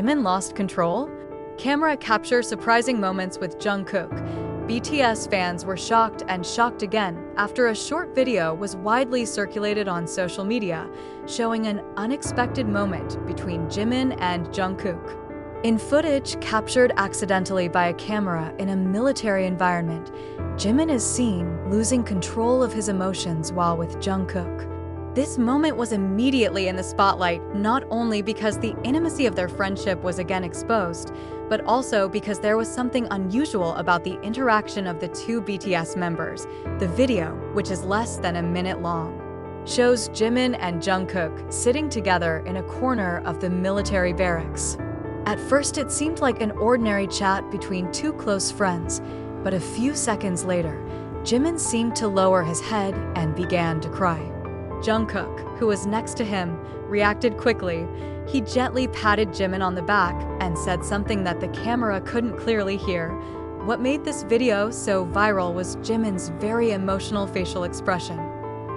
Jimin Lost Control? Camera capture surprising moments with Jungkook. BTS fans were shocked and shocked again after a short video was widely circulated on social media, showing an unexpected moment between Jimin and Jungkook. In footage captured accidentally by a camera in a military environment, Jimin is seen losing control of his emotions while with Jungkook. This moment was immediately in the spotlight, not only because the intimacy of their friendship was again exposed, but also because there was something unusual about the interaction of the two BTS members. The video, which is less than a minute long, shows Jimin and Jungkook sitting together in a corner of the military barracks. At first, it seemed like an ordinary chat between two close friends, but a few seconds later, Jimin seemed to lower his head and began to cry. Jungkook, who was next to him, reacted quickly. He gently patted Jimin on the back and said something that the camera couldn't clearly hear. What made this video so viral was Jimin's very emotional facial expression,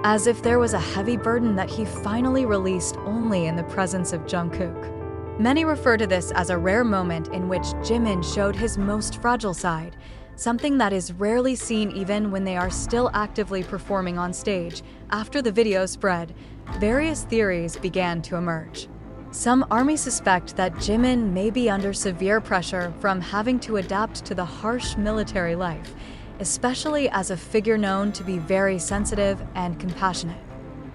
as if there was a heavy burden that he finally released only in the presence of Jungkook. Many refer to this as a rare moment in which Jimin showed his most fragile side, something that is rarely seen even when they are still actively performing on stage. After the video spread, various theories began to emerge. Some ARMY suspect that Jimin may be under severe pressure from having to adapt to the harsh military life, especially as a figure known to be very sensitive and compassionate.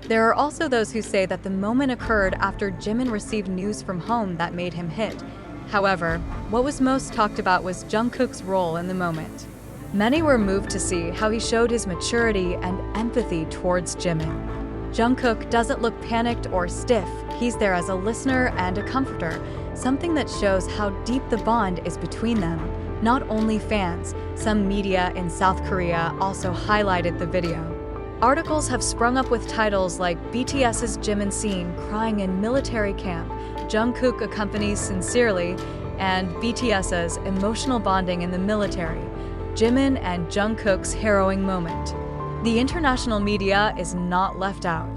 There are also those who say that the moment occurred after Jimin received news from home that made him hit. However, what was most talked about was Jungkook's role in the moment. Many were moved to see how he showed his maturity and empathy towards Jimin. Jungkook doesn't look panicked or stiff. He's there as a listener and a comforter, something that shows how deep the bond is between them. Not only fans, some media in South Korea also highlighted the video. Articles have sprung up with titles like BTS's Jimin seen crying in military camp, Jungkook accompanies sincerely, and BTS's emotional bonding in the military, Jimin and Jungkook's harrowing moment. The international media is not left out.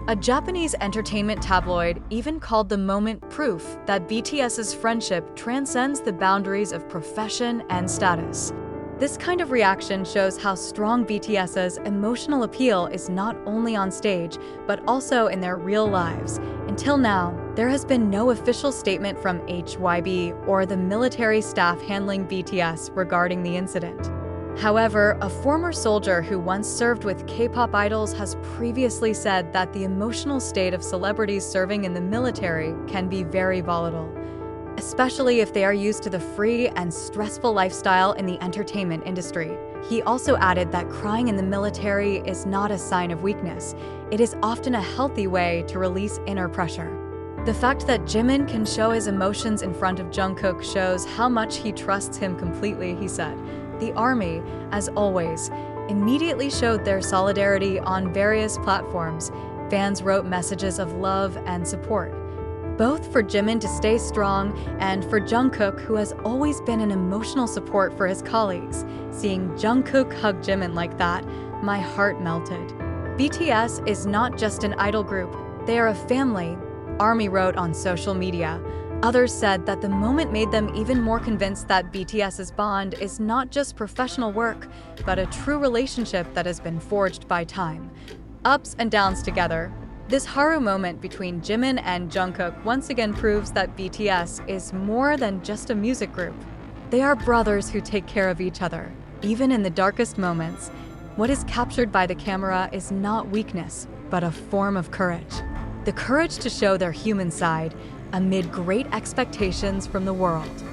A Japanese entertainment tabloid even called the moment proof that BTS's friendship transcends the boundaries of profession and status. This kind of reaction shows how strong BTS's emotional appeal is not only on stage, but also in their real lives. Until now, there has been no official statement from HYB or the military staff handling BTS regarding the incident. However, a former soldier who once served with K-pop idols has previously said that the emotional state of celebrities serving in the military can be very volatile, especially if they are used to the free and stressful lifestyle in the entertainment industry. He also added that crying in the military is not a sign of weakness. It is often a healthy way to release inner pressure. The fact that Jimin can show his emotions in front of Jungkook shows how much he trusts him completely, he said. The ARMY, as always, immediately showed their solidarity on various platforms. Fans wrote messages of love and support, both for Jimin to stay strong and for Jungkook, who has always been an emotional support for his colleagues. Seeing Jungkook hug Jimin like that, my heart melted. BTS is not just an idol group, they are a family, ARMY wrote on social media. Others said that the moment made them even more convinced that BTS's bond is not just professional work, but a true relationship that has been forged by time. Ups and downs together. This haru moment between Jimin and Jungkook once again proves that BTS is more than just a music group. They are brothers who take care of each other, even in the darkest moments. What is captured by the camera is not weakness, but a form of courage. The courage to show their human side amid great expectations from the world.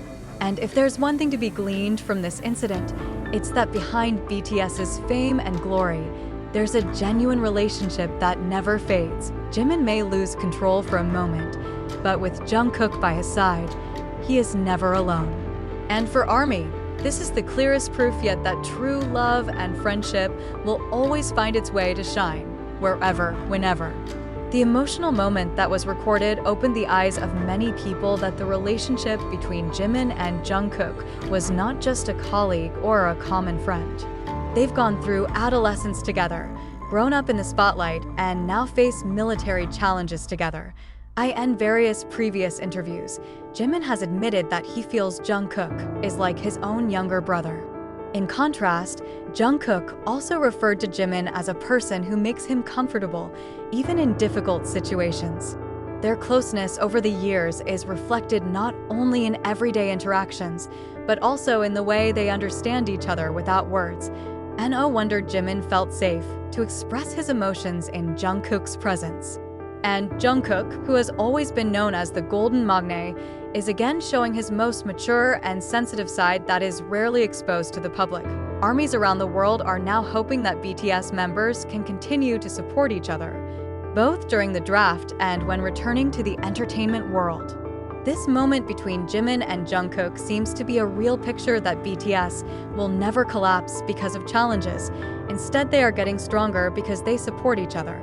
And if there's one thing to be gleaned from this incident, it's that behind BTS's fame and glory, there's a genuine relationship that never fades. Jimin may lose control for a moment, but with Jungkook by his side, he is never alone. And for ARMY, this is the clearest proof yet that true love and friendship will always find its way to shine, wherever, whenever. The emotional moment that was recorded opened the eyes of many people that the relationship between Jimin and Jungkook was not just a colleague or a common friend. They've gone through adolescence together, grown up in the spotlight, and now face military challenges together. In various previous interviews, Jimin has admitted that he feels Jungkook is like his own younger brother. In contrast, Jungkook also referred to Jimin as a person who makes him comfortable, even in difficult situations. Their closeness over the years is reflected not only in everyday interactions, but also in the way they understand each other without words. No wonder Jimin felt safe to express his emotions in Jungkook's presence. And Jungkook, who has always been known as the Golden Magne, is again showing his most mature and sensitive side that is rarely exposed to the public. Armies around the world are now hoping that BTS members can continue to support each other, both during the draft and when returning to the entertainment world. This moment between Jimin and Jungkook seems to be a real picture that BTS will never collapse because of challenges. Instead, they are getting stronger because they support each other.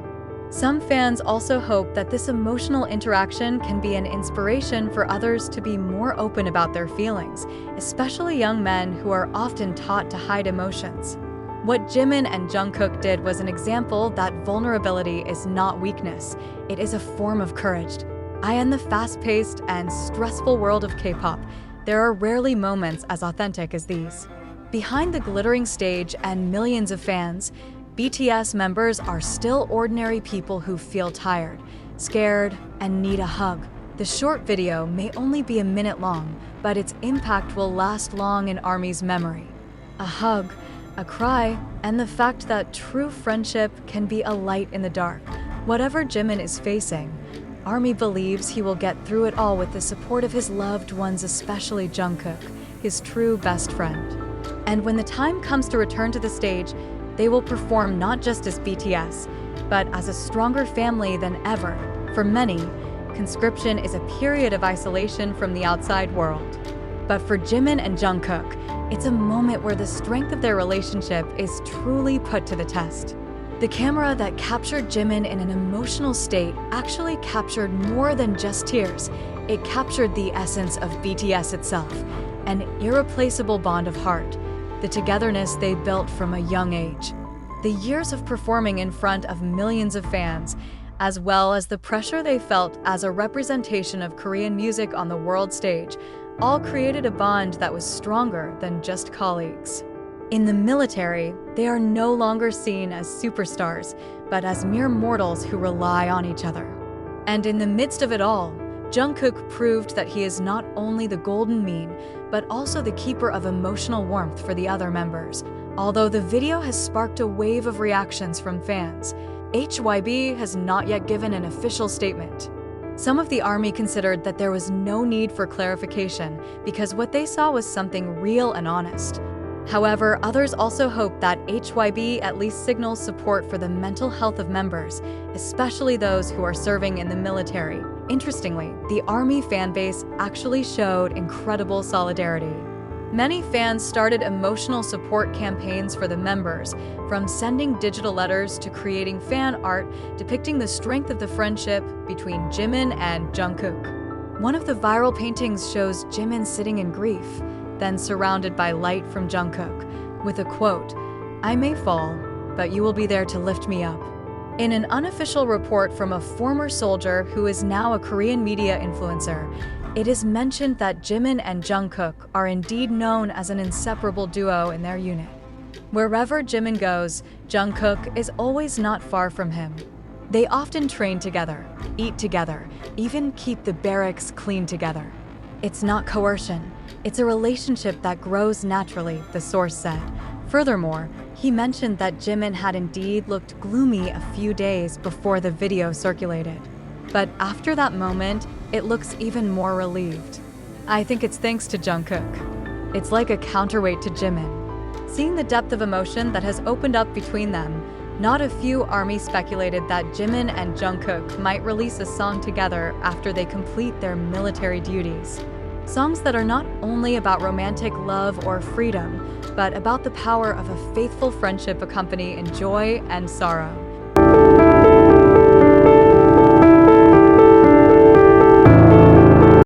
Some fans also hope that this emotional interaction can be an inspiration for others to be more open about their feelings, especially young men who are often taught to hide emotions. What Jimin and Jungkook did was an example that vulnerability is not weakness, it is a form of courage. In the fast-paced and stressful world of K-pop, there are rarely moments as authentic as these. Behind the glittering stage and millions of fans, BTS members are still ordinary people who feel tired, scared, and need a hug. The short video may only be a minute long, but its impact will last long in ARMY's memory. A hug, a cry, and the fact that true friendship can be a light in the dark. Whatever Jimin is facing, ARMY believes he will get through it all with the support of his loved ones, especially Jungkook, his true best friend. And when the time comes to return to the stage, they will perform not just as BTS, but as a stronger family than ever. For many, conscription is a period of isolation from the outside world. But for Jimin and Jungkook, it's a moment where the strength of their relationship is truly put to the test. The camera that captured Jimin in an emotional state actually captured more than just tears. It captured the essence of BTS itself, an irreplaceable bond of heart, the togetherness they built from a young age. The years of performing in front of millions of fans, as well as the pressure they felt as a representation of Korean music on the world stage, all created a bond that was stronger than just colleagues. In the military, they are no longer seen as superstars, but as mere mortals who rely on each other. And in the midst of it all, Jungkook proved that he is not only the golden mean, but also the keeper of emotional warmth for the other members. Although the video has sparked a wave of reactions from fans, HYB has not yet given an official statement. Some of the ARMY considered that there was no need for clarification because what they saw was something real and honest. However, others also hope that HYB at least signals support for the mental health of members, especially those who are serving in the military. Interestingly, the ARMY fanbase actually showed incredible solidarity. Many fans started emotional support campaigns for the members, from sending digital letters to creating fan art depicting the strength of the friendship between Jimin and Jungkook. One of the viral paintings shows Jimin sitting in grief, then surrounded by light from Jungkook, with a quote, "I may fall, but you will be there to lift me up." In an unofficial report from a former soldier who is now a Korean media influencer, it is mentioned that Jimin and Jungkook are indeed known as an inseparable duo in their unit. Wherever Jimin goes, Jungkook is always not far from him. They often train together, eat together, even keep the barracks clean together. It's not coercion, it's a relationship that grows naturally, the source said. Furthermore, he mentioned that Jimin had indeed looked gloomy a few days before the video circulated. But after that moment, it looks even more relieved. I think it's thanks to Jungkook. It's like a counterweight to Jimin. Seeing the depth of emotion that has opened up between them, not a few ARMY speculated that Jimin and Jungkook might release a song together after they complete their military duties. Songs that are not only about romantic love or freedom, but about the power of a faithful friendship accompanied in joy and sorrow.